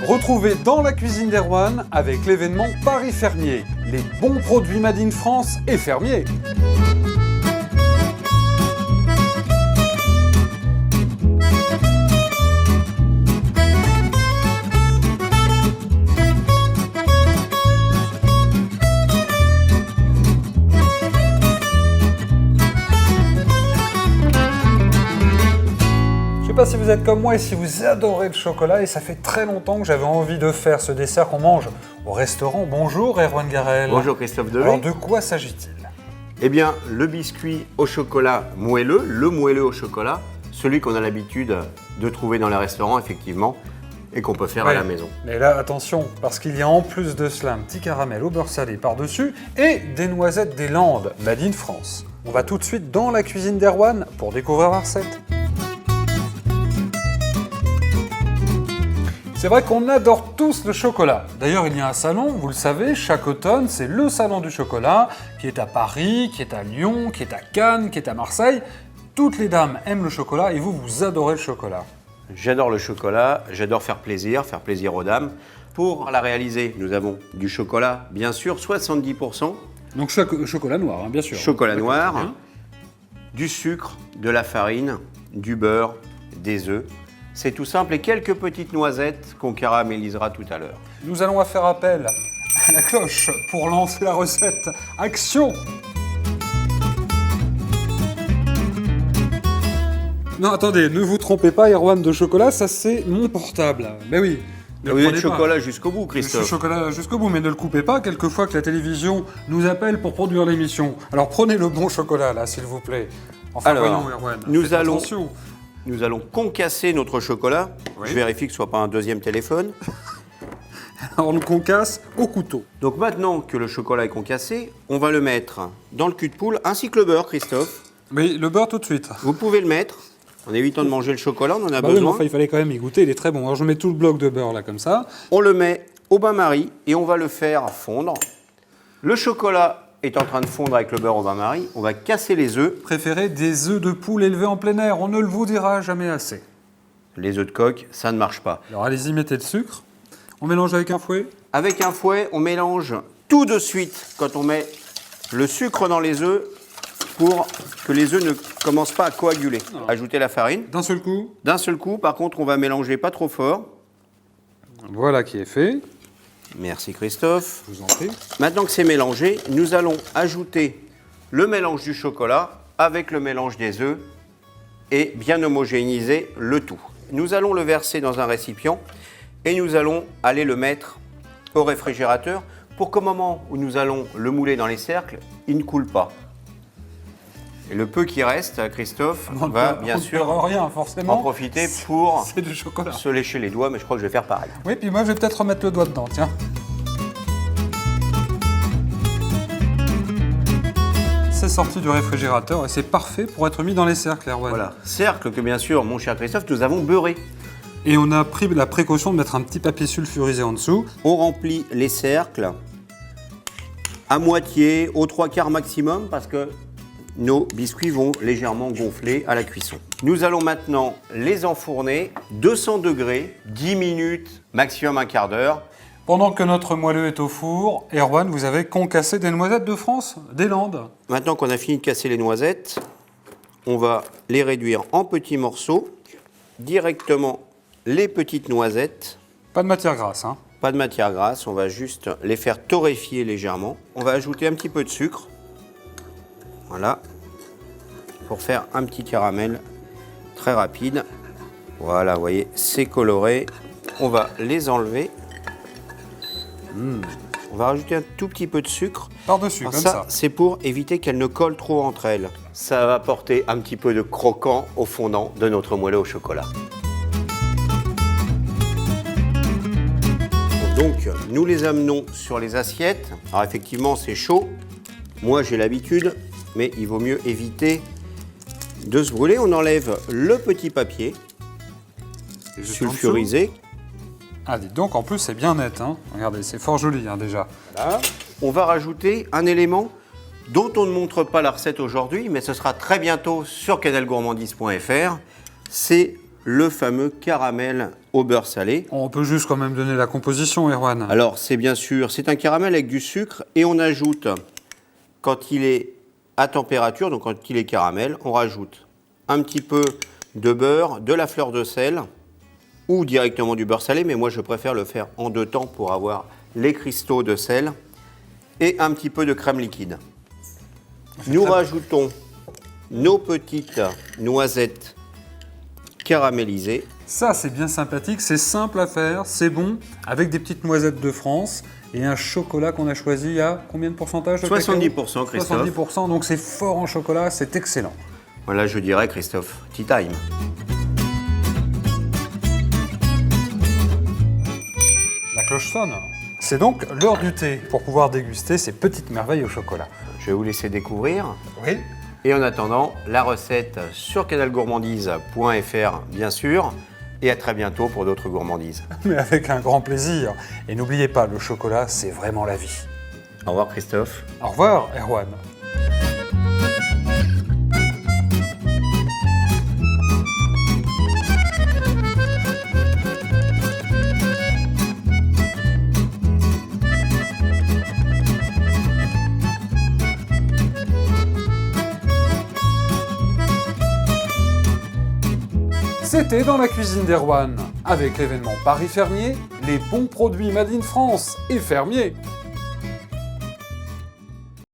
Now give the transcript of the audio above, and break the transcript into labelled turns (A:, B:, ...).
A: Retrouvez dans la cuisine d'Erwan avec l'événement Paris Fermier, les bons produits Made in France et fermiers. Je ne sais pas si vous êtes comme moi et si vous adorez le chocolat, et ça fait très longtemps que j'avais envie de faire ce dessert qu'on mange au restaurant. Bonjour Erwan Garel.
B: Bonjour Christophe Devé.
A: Alors de quoi s'agit-il?
B: Eh bien, le biscuit au chocolat moelleux, le moelleux au chocolat, celui qu'on a l'habitude de trouver dans les restaurants, effectivement, et qu'on peut faire à la maison.
A: Mais là, attention, parce qu'il y a en plus de cela un petit caramel au beurre salé par-dessus et des noisettes des Landes, Made in France. On va tout de suite dans la cuisine d'Erwan pour découvrir la recette. C'est vrai qu'on adore tous le chocolat. D'ailleurs, il y a un salon, vous le savez, chaque automne, c'est le salon du chocolat, qui est à Paris, qui est à Lyon, qui est à Cannes, qui est à Marseille. Toutes les dames aiment le chocolat et vous, vous adorez le chocolat.
B: J'adore le chocolat, j'adore faire plaisir aux dames. Pour la réaliser, nous avons du chocolat, bien sûr, 70%.
A: Donc chocolat noir, hein, bien sûr.
B: Chocolat noir, du sucre, de la farine, du beurre, des œufs. C'est tout simple et quelques petites noisettes qu'on caramélisera tout à l'heure.
A: Nous allons faire appel à la cloche pour lancer la recette. Action! Non, attendez, ne vous trompez pas, Erwan, de chocolat, ça c'est mon portable. Mais oui.
B: Vous êtes chocolat jusqu'au bout, Christophe.
A: Je suis chocolat jusqu'au bout, mais ne le coupez pas, quelquefois que la télévision nous appelle pour produire l'émission. Alors prenez le bon chocolat, là, s'il vous plaît. Enfin,
B: alors,
A: voyons, Erwan,
B: nous allons concasser notre chocolat. Oui. Je vérifie que ce ne soit pas un deuxième téléphone.
A: Alors, on le concasse au couteau.
B: Donc maintenant que le chocolat est concassé, on va le mettre dans le cul de poule, ainsi que le beurre, Christophe.
A: Oui, le beurre tout de suite.
B: Vous pouvez le mettre, en évitant de manger le chocolat, on en a
A: oui,
B: besoin.
A: mais enfin, il fallait quand même y goûter, il est très bon. Alors je mets tout le bloc de beurre là, comme ça.
B: On le met au bain-marie et on va le faire fondre. Le chocolat est en train de fondre avec le beurre au bain-marie, on va casser les œufs.
A: Préférez des œufs de poule élevés en plein air, on ne le vous dira jamais assez.
B: Les œufs de coq, ça ne marche pas.
A: Alors allez-y, mettez le sucre. On mélange avec un fouet.
B: Avec un fouet, on mélange tout de suite quand on met le sucre dans les œufs pour que les œufs ne commencent pas à coaguler. Non. Ajoutez la farine.
A: D'un seul coup.
B: D'un seul coup, par contre, on va mélanger pas trop fort.
A: Voilà qui est fait.
B: Merci Christophe.
A: Je vous en prie.
B: Maintenant que c'est mélangé, nous allons ajouter le mélange du chocolat avec le mélange des œufs et bien homogénéiser le tout. Nous allons le verser dans un récipient et nous allons aller le mettre au réfrigérateur pour qu'au moment où nous allons le mouler dans les cercles, il ne coule pas. Et le peu qui reste, Christophe, va bien sûr
A: rien, forcément.
B: en profiter pour
A: du chocolat.
B: Se lécher les doigts, mais je crois que je vais faire pareil.
A: Oui, puis moi je vais peut-être remettre le doigt dedans, tiens. C'est sorti du réfrigérateur et c'est parfait pour être mis dans les cercles, Erwan.
B: Voilà, cercle que bien sûr, mon cher Christophe, nous avons beurré.
A: Et on a pris la précaution de mettre un petit papier sulfurisé en dessous.
B: On remplit les cercles à moitié, aux 3/4 maximum, parce que nos biscuits vont légèrement gonfler à la cuisson. Nous allons maintenant les enfourner 200 degrés, 10 minutes, maximum un quart d'heure.
A: Pendant que notre moelleux est au four, Erwan, vous avez concassé des noisettes de France, des Landes.
B: Maintenant qu'on a fini de casser les noisettes, on va les réduire en petits morceaux, directement les petites noisettes.
A: Pas de matière grasse, hein?
B: Pas de matière grasse, on va juste les faire torréfier légèrement. On va ajouter un petit peu de sucre. Voilà, pour faire un petit caramel très rapide. Voilà, vous voyez, c'est coloré. On va les enlever. On va rajouter un tout petit peu de sucre.
A: Par-dessus, comme ça.
B: C'est pour éviter qu'elles ne collent trop entre elles. Ça va apporter un petit peu de croquant au fondant de notre moelleux au chocolat. Donc, nous les amenons sur les assiettes. Alors effectivement, c'est chaud. Moi, j'ai l'habitude. Mais il vaut mieux éviter de se brûler. On enlève le petit papier sulfurisé.
A: Ah, dites donc, en plus, c'est bien net. Hein. Regardez, c'est fort joli hein, déjà.
B: Voilà. On va rajouter un élément dont on ne montre pas la recette aujourd'hui, mais ce sera très bientôt sur canalgourmandise.fr. C'est le fameux caramel au beurre salé.
A: On peut juste quand même donner la composition, Erwan.
B: Alors c'est bien sûr, c'est un caramel avec du sucre et on ajoute, quand il est à température, donc quand il est caramel, on rajoute un petit peu de beurre, de la fleur de sel ou directement du beurre salé, mais moi je préfère le faire en 2 temps pour avoir les cristaux de sel et un petit peu de crème liquide. Nous rajoutons nos petites noisettes caramélisées.
A: Ça, c'est bien sympathique, c'est simple à faire, c'est bon, avec des petites noisettes de France et un chocolat qu'on a choisi à combien de pourcentage de
B: 70%, Christophe.
A: 70%, donc c'est fort en chocolat, c'est excellent.
B: Voilà, je dirais, Christophe, tea time.
A: La cloche sonne. C'est donc l'heure du thé pour pouvoir déguster ces petites merveilles au chocolat.
B: Je vais vous laisser découvrir.
A: Oui.
B: Et en attendant, la recette sur canalgourmandise.fr, bien sûr. Et à très bientôt pour d'autres gourmandises.
A: Mais avec un grand plaisir. Et n'oubliez pas, le chocolat, c'est vraiment la vie.
B: Au revoir, Christophe.
A: Au revoir, Erwan. C'était dans la cuisine d'Erwan. Avec l'événement Paris Fermier, les bons produits Made in France et fermiers.